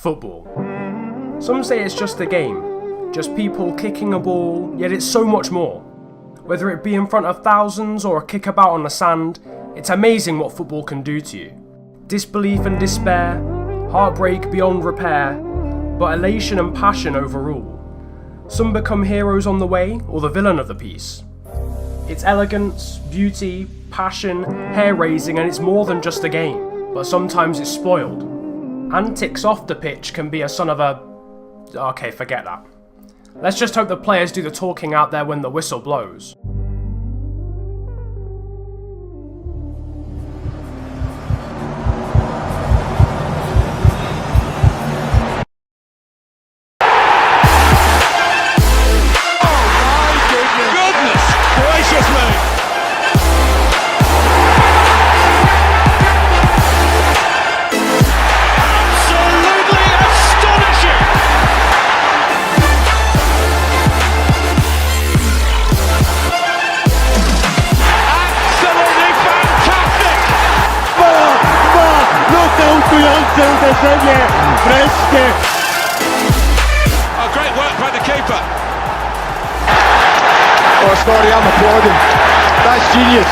Football. Some say it's just a game, just people kicking a ball, yet it's so much more. Whether it be in front of thousands or a kickabout on the sand, it's amazing what football can do to you. Disbelief and despair, heartbreak beyond repair, but elation and passion overrule. Some become heroes on the way, or the villain of the piece. It's elegance, beauty, passion, hair-raising, and it's more than just a game, but sometimes it's spoiled. Antics off the pitch can be a son of a... Okay, forget that. Let's just hope the players do the talking out there when the whistle blows. Oh, great work by the keeper. Oh, sorry, I'm applauding. That's genius.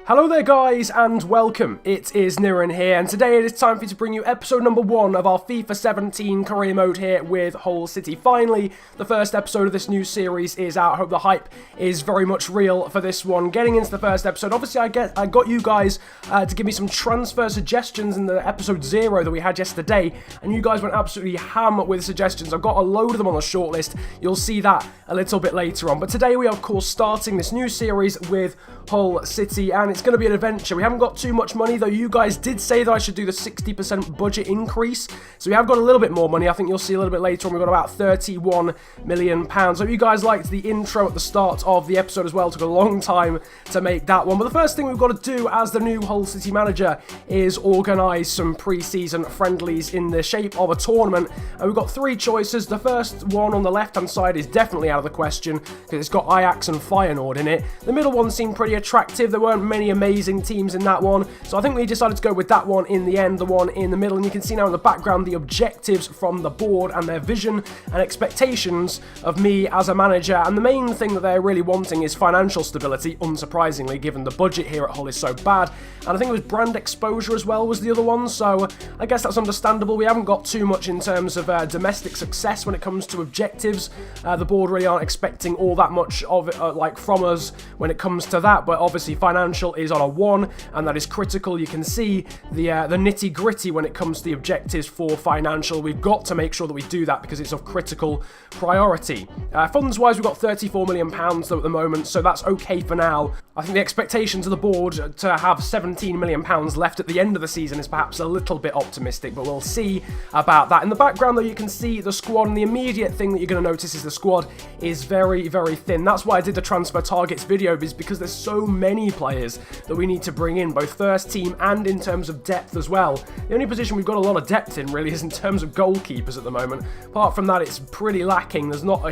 Hello there guys and welcome, it is Niren here and today it is time for me to bring you episode number 1 of our FIFA 17 career mode here with Hull City. Finally, the first episode of this new series is out. I hope the hype is very much real for this one. Getting into the first episode, obviously I got you guys to give me some transfer suggestions in the episode 0 that we had yesterday, and you guys went absolutely ham with suggestions. I've got a load of them on the shortlist, you'll see that a little bit later on. But today we are of course starting this new series with Hull City, and it's going to be an adventure. We haven't got too much money, though you guys did say that I should do the 60% budget increase, so we have got a little bit more money. I think you'll see a little bit later on we've got about £31 million. Hope you guys liked the intro at the start of the episode as well. It took a long time to make that one, but the first thing we've got to do as the new Hull City manager is organise some pre-season friendlies in the shape of a tournament, and we've got 3 choices. The first one on the left hand side is definitely out of the question because it's got Ajax and Feyenoord in it. The middle one seemed pretty attractive. There weren't many amazing teams in that one, so I think we decided to go with that one in the end, the one in the middle. And you can see now in the background the objectives from the board and their vision and expectations of me as a manager, and the main thing that they're really wanting is financial stability, unsurprisingly, given the budget here at Hull is so bad. And I think it was brand exposure as well was the other one, so I guess that's understandable. We haven't got too much in terms of domestic success when it comes to objectives. The board really aren't expecting all that much of it like from us when it comes to that, but obviously financial is on a 1, and that is critical. You can see the nitty gritty when it comes to the objectives for financial. We've got to make sure that we do that because it's of critical priority. Funds wise, we've got £34 million though at the moment, so that's okay for now. I think the expectations of the board to have £17 million left at the end of the season is perhaps a little bit optimistic, but we'll see about that. In the background though, you can see the squad, and the immediate thing that you're going to notice is the squad is very, very thin. That's why I did the transfer targets video, is because there's so many players that we need to bring in, both first team and in terms of depth as well. The only position we've got a lot of depth in really is in terms of goalkeepers at the moment. Apart from that, it's pretty lacking. There's not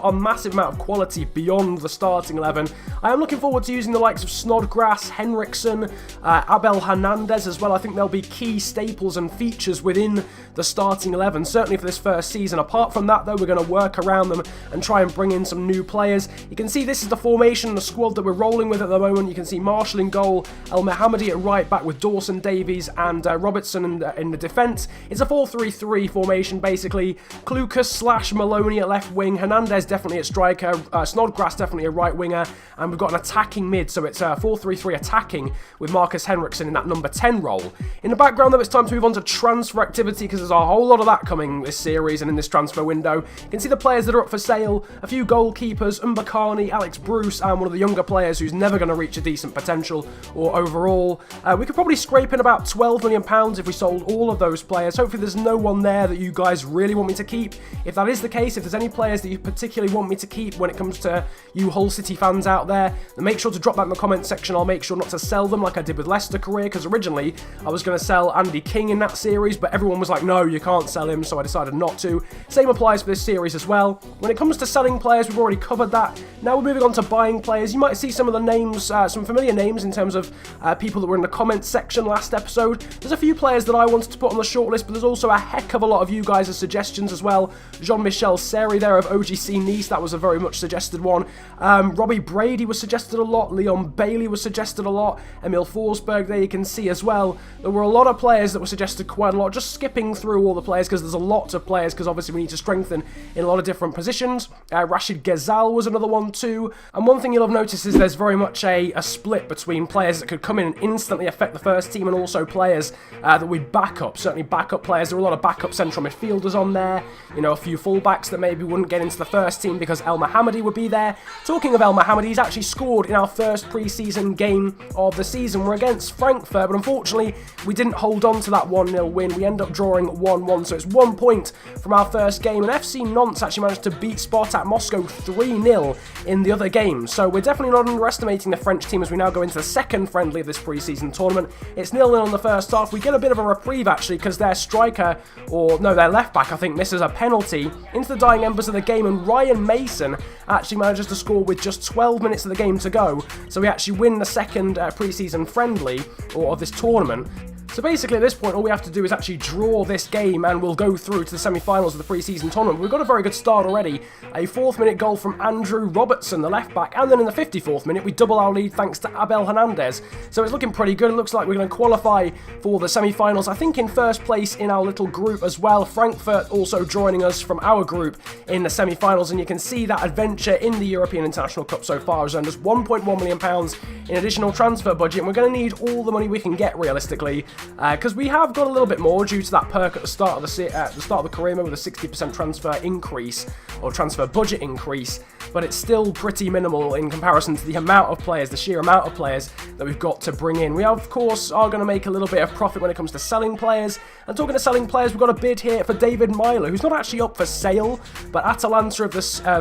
a massive amount of quality beyond the starting 11. I am looking forward to using the likes of Snodgrass, Henriksen, Abel Hernandez as well. I think they'll be key staples and features within the starting 11, certainly for this first season. Apart from that though, we're going to work around them and try and bring in some new players. You can see this is the formation, the squad that we're rolling with at the moment. You can see Marshall in goal, El Mohammadi at right back with Dawson Davies and Robertson in the defence. It's a 4-3-3 formation basically. Klukas / Maloney at left wing, Hernandez definitely at striker, Snodgrass definitely a right winger, and we've got an attacking mid, so it's a 4-3-3 attacking with Marcus Henriksen in that number 10 role. In the background though, it's time to move on to transfer activity because there's a whole lot of that coming this series and in this transfer window. You can see the players that are up for sale, a few goalkeepers, Mbakani, Alex Bruce, and one of the younger players who's never going to reach a decent potential or overall. We could probably scrape in about £12 million if we sold all of those players. Hopefully there's no one there that you guys really want me to keep. If that is the case, if there's any players that you particularly want me to keep when it comes to you Hull City fans out there, then make sure to drop that in the comments section. I'll make sure not to sell them like I did with Leicester career, because originally I was going to sell Andy King in that series, but everyone was like, no, you can't sell him, so I decided not to. Same applies for this series as well. When it comes to selling players, we've already covered that. Now we're moving on to buying players. You might see some of the names, some familiar names names in terms of people that were in the comments section last episode. There's a few players that I wanted to put on the shortlist, but there's also a heck of a lot of you guys' suggestions as well. Jean-Michel Seri there of OGC Nice, that was a very much suggested one. Robbie Brady was suggested a lot. Leon Bailey was suggested a lot. Emil Forsberg there you can see as well. There were a lot of players that were suggested quite a lot. Just skipping through all the players because there's a lot of players because obviously we need to strengthen in a lot of different positions. Rashid Ghezal was another one too. And one thing you'll have noticed is there's very much a split between players that could come in and instantly affect the first team and also players that we'd back up. Certainly backup players. There were a lot of backup central midfielders on there. You know, a few fullbacks that maybe wouldn't get into the first team because El Mohammadi would be there. Talking of El Mohammadi, he's actually scored in our first pre-season game of the season. We're against Frankfurt, but unfortunately we didn't hold on to that 1-0 win. We end up drawing 1-1, so it's 1 point from our first game. And FC Nantes actually managed to beat Spartak Moscow 3-0 in the other game. So we're definitely not underestimating the French team as we now go into the second friendly of this pre-season tournament. It's 0-0 on the first half. We get a bit of a reprieve actually because their striker, or no, their left back I think, misses a penalty into the dying embers of the game, and Ryan Mason actually manages to score with just 12 minutes of the game to go. So we actually win the second pre-season friendly or of this tournament. So basically at this point all we have to do is actually draw this game and we'll go through to the semi-finals of the pre-season tournament. We've got a very good start already. A 4th minute goal from Andrew Robertson, the left back, and then in the 54th minute we double our lead thanks to Abel Hernandez. So it's looking pretty good. It looks like we're going to qualify for the semi-finals, I think in first place in our little group as well. Frankfurt also joining us from our group in the semi-finals, and you can see that adventure in the European International Cup so far has earned us £1.1 million in additional transfer budget, and we're going to need all the money we can get realistically. Because we have got a little bit more due to that perk at the start of the career mode with a 60% transfer increase or transfer budget increase, but it's still pretty minimal in comparison to the amount of players, the sheer amount of players that we've got to bring in. We of course are going to make a little bit of profit when it comes to selling players, and talking to selling players, we've got a bid here for David Milo, who's not actually up for sale, but Atalanta of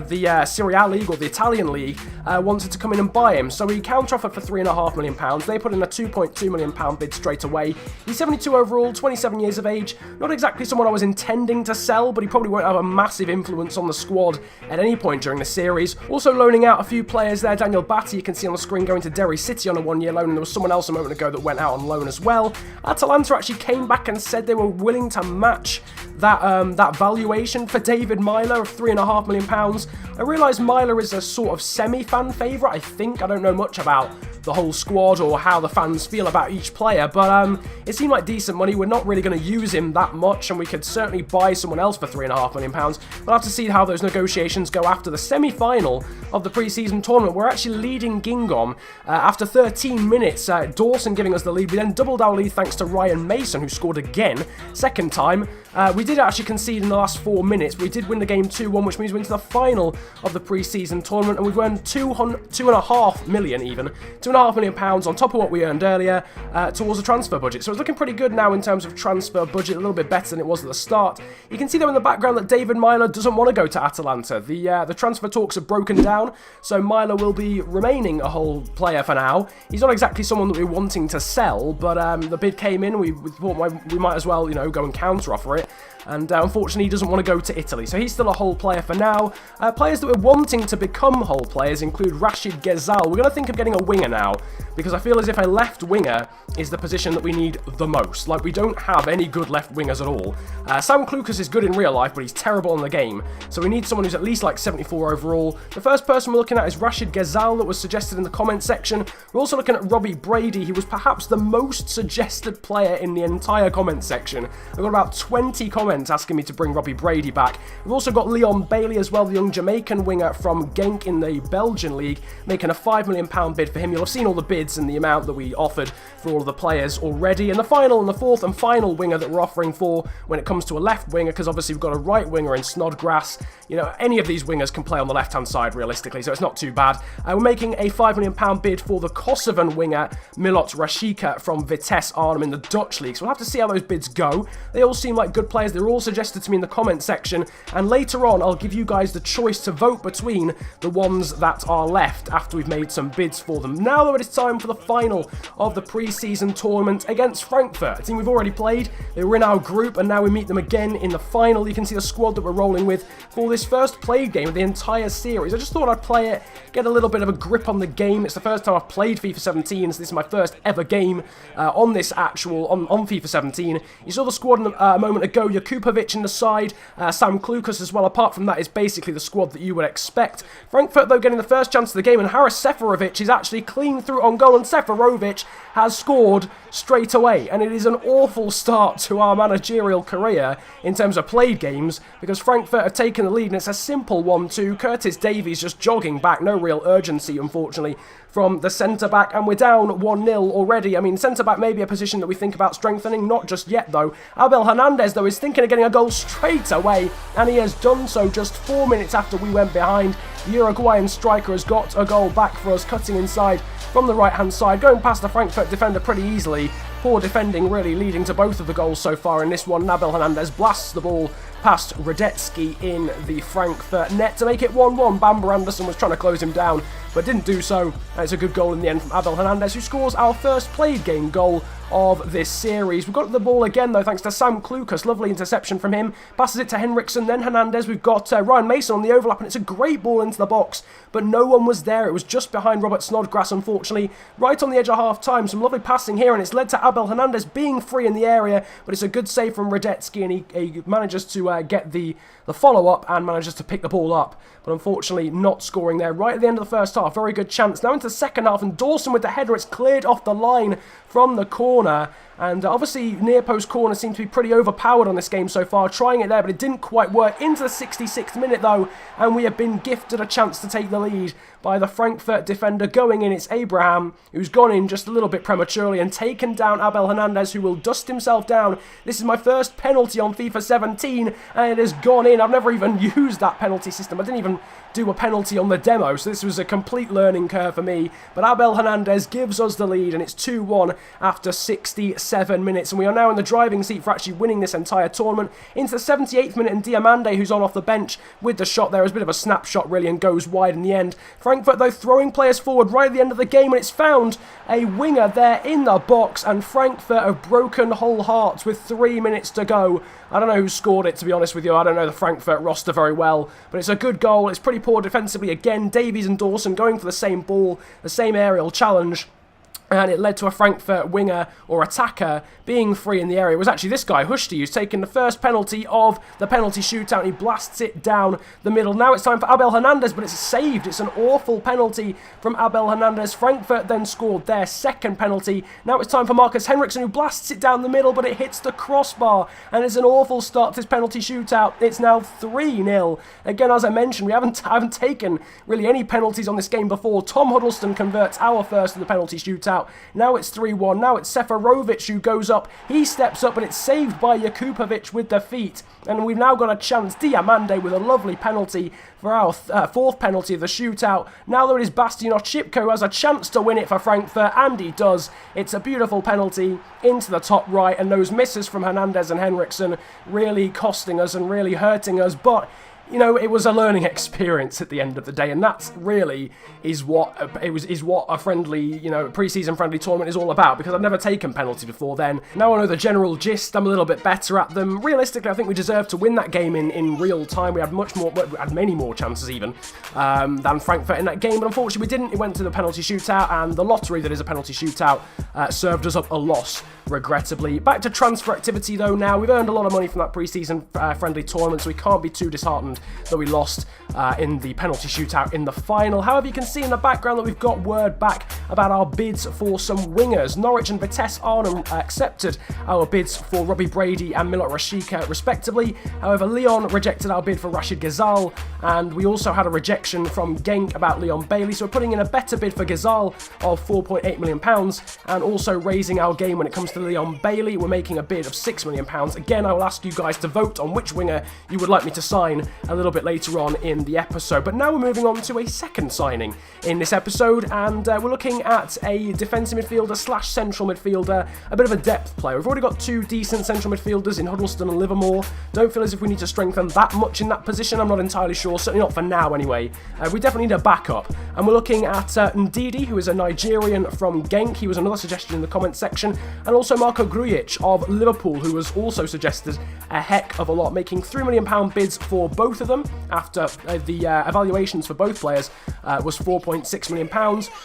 the Serie A League or the Italian League wanted to come in and buy him, so we counter-offered for £3.5 million. They put in a £2.2 million bid straight away. He's 72 overall, 27 years of age, not exactly someone I was intending to sell, but he probably won't have a massive influence on the squad at any point during the series. Also loaning out a few players there. Daniel Batty, you can see on the screen, going to Derry City on a 1-year loan, and there was someone else a moment ago that went out on loan as well. Atalanta actually came back and said they were willing to match that valuation for David Milo of £3.5 million. I realise Milo is a sort of semi-fan favourite, I think. I don't know much about the whole squad or how the fans feel about each player, but it seemed like decent money. We're not really going to use him that much, and we could certainly buy someone else for £3.5 million. We'll have to see how those negotiations go after the semi-final of the pre-season tournament. We're actually leading Gingham after 13 minutes. Dawson giving us the lead. We then doubled our lead thanks to Ryan Mason, who scored again, second time. We did actually concede in the last 4 minutes, but we did win the game 2-1, which means we're into the final of the pre-season tournament, and we've earned £2.5 million on top of what we earned earlier towards the transfer budget. So it's looking pretty good now in terms of transfer budget, a little bit better than it was at the start. You can see there in the background that David Milo doesn't want to go to Atalanta. The transfer talks have broken down, so Milo will be remaining a whole player for now. He's not exactly someone that we're wanting to sell, but the bid came in. We thought we might as well, go and counter-offer it. And unfortunately he doesn't want to go to Italy, so he's still a whole player for now. Players that we're wanting to become whole players include Rashid Ghezal. We're going to think of getting a winger now, because I feel as if a left winger is the position that we need the most. Like, we don't have any good left wingers at all. Sam Klukas is good in real life, but he's terrible in the game, so we need someone who's at least like 74 overall. The first person we're looking at is Rashid Ghezal, that was suggested in the comment section. We're also looking at Robbie Brady. He was perhaps the most suggested player in the entire comment section. I've got about 20 comments asking me to bring Robbie Brady back. We've also got Leon Bailey as well, the young Jamaican winger from Genk in the Belgian league, making a £5 million bid for him. You'll have seen all the bids and the amount that we offered for all of the players already. And the fourth and final winger that we're offering for when it comes to a left winger, because obviously we've got a right winger in Snodgrass. Any of these wingers can play on the left-hand side realistically, so it's not too bad. We're making a £5 million bid for the Kosovan winger Milot Rashica from Vitesse Arnhem in the Dutch league, so we'll have to see how those bids go. They all seem like good players. They're They're all suggested to me in the comment section, and later on I'll give you guys the choice to vote between the ones that are left after we've made some bids for them. Now though, it is time for the final of the pre-season tournament against Frankfurt, a team we've already played. They were in our group and now we meet them again in the final. You can see the squad that we're rolling with for this first played game of the entire series. I just thought I'd play it, get a little bit of a grip on the game. It's the first time I've played FIFA 17, so this is my first ever game on this actual, on FIFA 17. You saw the squad a moment ago, Jakupovic in the side, Sam Klukas as well. Apart from that, is basically the squad that you would expect. Frankfurt though getting the first chance of the game, and Haris Seferovic is actually clean through on goal, and Seferovic has scored straight away, and it is an awful start to our managerial career in terms of played games, because Frankfurt have taken the lead and it's a simple 1-2. Curtis Davies just jogging back, no real urgency unfortunately from the centre-back, and we're down 1-0 already. I mean, centre-back may be a position that we think about strengthening, not just yet though. Abel Hernandez though is thinking of getting a goal straight away, and he has done so just 4 minutes after we went behind. The Uruguayan striker has got a goal back for us, cutting inside from the right-hand side, going past the Frankfurt defender pretty easily. Poor defending really leading to both of the goals so far in this one. Abel Hernandez blasts the ball past Radetzky in the Frankfurt net to make it 1-1. Bamber Anderson was trying to close him down, but didn't do so. And it's a good goal in the end from Abel Hernandez, who scores our first played game goal of this series. We've got the ball again though, thanks to Sam Klukas. Lovely interception from him. Passes it to Henriksen, then Hernandez. We've got Ryan Mason on the overlap, and it's a great ball into the box, but no one was there. It was just behind Robert Snodgrass, unfortunately. Right on the edge of half-time. Some lovely passing here, and it's led to Abel Hernandez being free in the area, but it's a good save from Radetzky, and he manages to get the follow-up and manages to pick the ball up, but unfortunately not scoring there right at the end of the first half. Very good chance. Now into the second half, and Dawson with the header. It's cleared off the line from the corner, and obviously near post corner seems to be pretty overpowered on this game so far. Trying it there, but it didn't quite work. Into the 66th minute though, and we have been gifted a chance to take the lead by the Frankfurt defender going in. It's Abraham, who's gone in just a little bit prematurely and taken down Abel Hernandez, who will dust himself down. This is my first penalty on FIFA 17, and it has gone in. I've never even used that penalty system. I didn't even do a penalty on the demo, so this was a complete learning curve for me. But Abel Hernandez gives us the lead, and it's 2-1 after 67 minutes, and we are now in the driving seat for actually winning this entire tournament. Into the 78th minute, and Diamande, who's on off the bench with the shot there, is a bit of a snapshot really and goes wide in the end. Frankfurt though throwing players forward right at the end of the game, and it's found a winger there in the box, and Frankfurt have broken whole hearts with 3 minutes to go. I don't know who scored it, to be honest with you. I don't know the Frankfurt roster very well, but it's a good goal. It's pretty poor defensively again. Davies and Dawson going for the same ball, the same aerial challenge, and it led to a Frankfurt winger or attacker being free in the area. It was actually this guy, Hushti, who's taken the first penalty of the penalty shootout, and he blasts it down the middle. Now it's time for Abel Hernandez, but it's saved. It's an awful penalty from Abel Hernandez. Frankfurt then scored their second penalty. Now it's time for Marcus Henriksen, who blasts it down the middle, but it hits the crossbar, and it's an awful start to this penalty shootout. It's now 3-0. Again, as I mentioned, we haven't taken really any penalties on this game before. Tom Huddleston converts our first of the penalty shootout. Now it's 3-1. Now it's Seferovic who goes up. He steps up, but it's saved by Jakupovic with the feet. And we've now got a chance. Diamande with a lovely penalty for our fourth penalty of the shootout. Now there is Bastian Ochipko, who has a chance to win it for Frankfurt, and he does. It's a beautiful penalty into the top right, and those misses from Hernandez and Henriksen really costing us and really hurting us. But you know, it was a learning experience at the end of the day, and that's really is what a friendly, you know, pre-season friendly tournament is all about, because I've never taken penalties before then. Now I know the general gist, I'm a little bit better at them. Realistically, I think we deserved to win that game in real time. We had we had many more chances even than Frankfurt in that game, but unfortunately we didn't. It went to the penalty shootout, and the lottery that is a penalty shootout served us up a loss, regrettably. Back to transfer activity though now. We've earned a lot of money from that pre-season friendly tournament, so we can't be too disheartened that we lost in the penalty shootout in the final. However, you can see in the background that we've got word back about our bids for some wingers. Norwich and Vitesse Arnhem accepted our bids for Robbie Brady and Milot Rashica respectively. However, Lyon rejected our bid for Rashid Ghazal, and we also had a rejection from Genk about Leon Bailey, so we're putting in a better bid for Ghazal of £4.8 million, and also raising our game when it comes to Leon Bailey. We're making a bid of £6 million. Again, I will ask you guys to vote on which winger you would like me to sign a little bit later on in the episode. But now we're moving on to a second signing in this episode, and we're looking at a defensive midfielder slash central midfielder, a bit of a depth player. We've already got two decent central midfielders in Huddleston and Livermore. Don't feel as if we need to strengthen that much in that position. I'm not entirely sure, certainly not for now anyway. We definitely need a backup, and we're looking at Ndidi, who is a Nigerian from Genk. He was another suggestion in the comments section, and also Marko Grujic of Liverpool, who was also suggested a heck of a lot, making £3 million bids for both of them after the evaluations for both players was £4.6 million.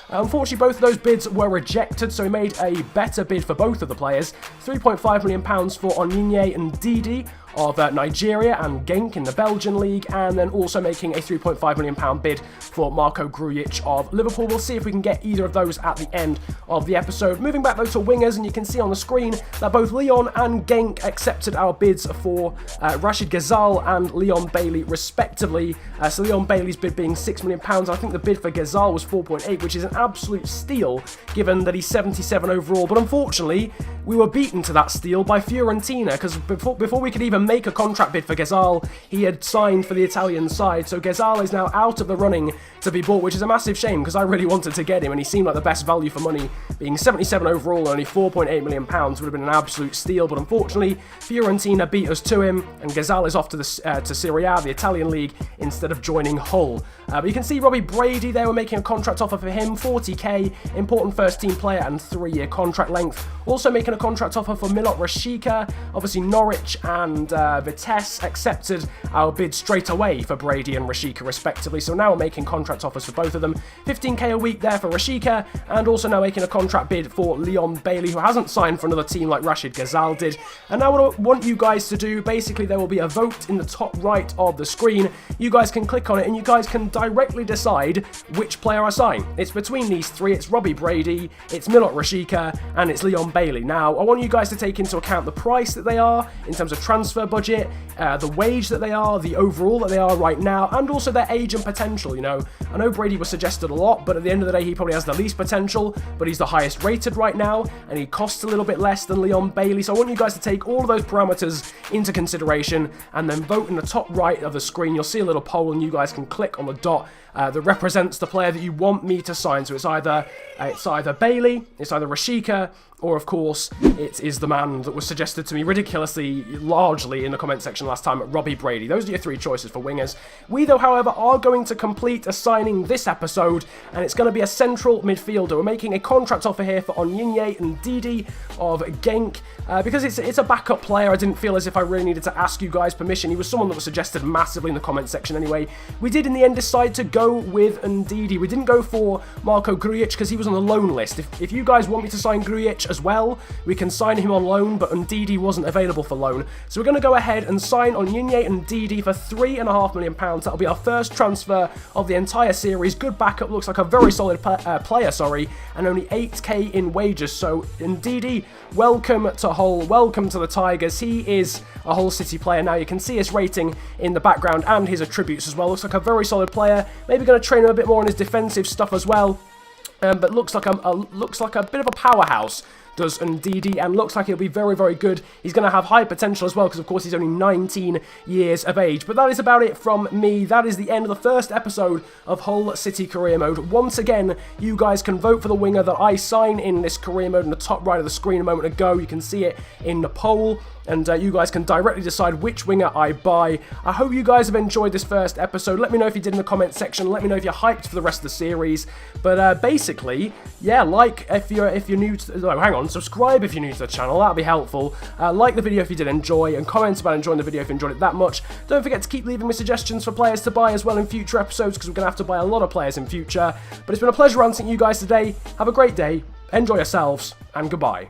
Unfortunately, both of those bids were rejected, so he made a better bid for both of the players, £3.5 million for Onyinye and Ndidi of Nigeria and Genk in the Belgian league, and then also making a £3.5 million bid for Marko Grujic of Liverpool. We'll see if we can get either of those at the end of the episode. Moving back though to wingers, and you can see on the screen that both Lyon and Genk accepted our bids for Rashid Ghazal and Leon Bailey respectively. So Leon Bailey's bid being £6 million, I think the bid for Ghazal was 4.8, which is an absolute steal given that he's 77 overall, but unfortunately we were beaten to that steal by Fiorentina, because before we could even make a contract bid for Ghazal, he had signed for the Italian side, so Ghazal is now out of the running to be bought, which is a massive shame because I really wanted to get him and he seemed like the best value for money, being 77 overall and only £4.8 million would have been an absolute steal, but unfortunately Fiorentina beat us to him and Ghazal is off to Serie A, the Italian league, instead of joining Hull. But you can see Robbie Brady there, we're making a contract offer for him, 40k, important first team player and 3-year contract length. Also making a contract offer for Milot Rashica, obviously Norwich and Vitesse accepted our bid straight away for Brady and Rashica respectively, so now we're making contract offers for both of them. 15k a week there for Rashica, and also now making a contract bid for Leon Bailey, who hasn't signed for another team like Rashid Ghazal did. And now what I want you guys to do, basically there will be a vote in the top right of the screen. You guys can click on it and you guys can directly decide which player I sign. It's between these three. It's Robbie Brady, it's Milot Rashica, and it's Leon Bailey. Now I want you guys to take into account the price that they are in terms of transfer budget, the wage that they are, the overall that they are right now, and also their age and potential. You know, I know Brady was suggested a lot, but at the end of the day he probably has the least potential, but he's the highest rated right now and he costs a little bit less than Leon Bailey. So I want you guys to take all of those parameters into consideration and then vote in the top right of the screen. You'll see a little poll and you guys can click on the dot that represents the player that you want me to sign. So it's either Bailey, it's either Rashica, or of course it is the man that was suggested to me ridiculously largely in the comment section last time, Robbie Brady. Those are your three choices for wingers. We though, however, are going to complete a signing this episode, and it's going to be a central midfielder. We're making a contract offer here for Onyinye and Ndidi of Genk, because it's a backup player. I didn't feel as if I really needed to ask you guys permission. He was someone that was suggested massively in the comment section anyway. We did in the end decide to go with Ndidi. We didn't go for Marko Grujic because he was on the loan list. If you guys want me to sign Grujic as well, we can sign him on loan, but Ndidi wasn't available for loan. So we're going to go ahead and sign Onyinye and Ndidi for £3.5 million. That'll be our first transfer of the entire series. Good backup, looks like a very solid player, and only 8k in wages. So Ndidi, welcome to Hull, welcome to the Tigers. He is a Hull City player now. You can see his rating in the background and his attributes as well. Looks like a very solid player. Maybe going to train him a bit more on his defensive stuff as well. But looks like a bit of a powerhouse, does Ndidi, and looks like he'll be very, very good. He's going to have high potential as well, because of course he's only 19 years of age. But that is about it from me. That is the end of the first episode of Hull City Career Mode. Once again, you guys can vote for the winger that I sign in this career mode in the top right of the screen a moment ago. You can see it in the poll. And you guys can directly decide which winger I buy. I hope you guys have enjoyed this first episode. Let me know if you did in the comment section. Let me know if you're hyped for the rest of the series. But basically, yeah, like if you're new to... Oh, hang on. Subscribe if you're new to the channel. That'd be helpful. Like the video if you did enjoy, and comment about enjoying the video if you enjoyed it that much. Don't forget to keep leaving me suggestions for players to buy as well in future episodes, because we're going to have to buy a lot of players in future. But it's been a pleasure answering you guys today. Have a great day. Enjoy yourselves, and goodbye.